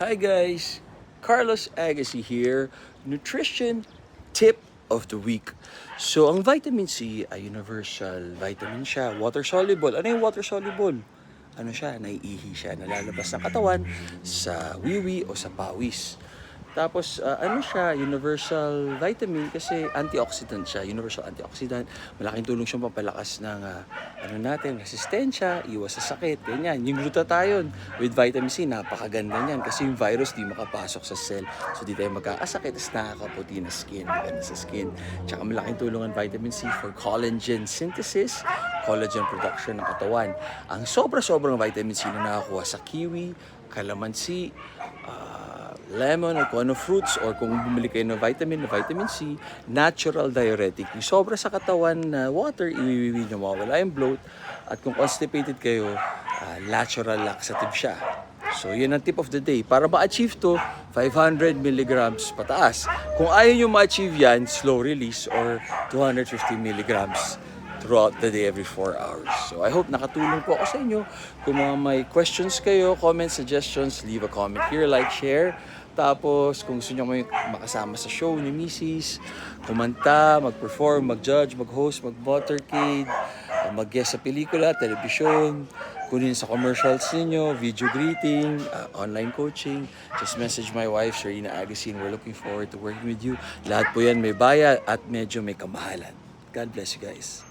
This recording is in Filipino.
Hi guys, Carlos Agassi here, nutrition tip of the week. So ang vitamin C ay universal vitamin siya, water soluble. Ano yung water soluble? Ano siya, naiihi siya, nalalabas ng katawan sa wiwi o sa pawis. Tapos ano siya, universal vitamin kasi antioxidant siya, universal antioxidant. Malaking tulong siyang pampalakas ng ano natin, resistensya, iwas sa sakit, ganyan. Yung glutathione with vitamin C, napakaganda niyan kasi yung virus di makapasok sa cell. So di tayo magkakasakit, tapos nakakaputi na skin, maganda sa skin. Tsaka malaking tulong ang vitamin C for collagen synthesis, collagen production ng katawan. Ang sobra-sobrang vitamin C na nakakuha sa kiwi, calamansi, lemon or kung ano fruits or kung bumili kayo ng vitamin C, natural diuretic. Yung sobra sa katawan na water, iwiwiwi nyo, mawawala yung bloat. At kung constipated kayo, natural laxative siya. So, yun ang tip of the day. Para ma-achieve to, 500 milligrams pataas. Kung ayaw nyo ma-achieve yan, slow release or 250 milligrams throughout the day every 4 hours. So I hope nakatulong po ako sa inyo. Kung mga may questions kayo, comments, suggestions, leave a comment here, like, share. Tapos kung gusto nyo may makasama sa show ni Mrs., kumanta, mag-perform, mag-judge, mag-host, mag-motorcade, mag-guest sa pelikula, telebisyon, kunin sa commercials ninyo, video greeting, online coaching, just message my wife, Sharina Agassi. We're looking forward to working with you. Lahat po yan may bayad at medyo may kamahalan. God bless you guys.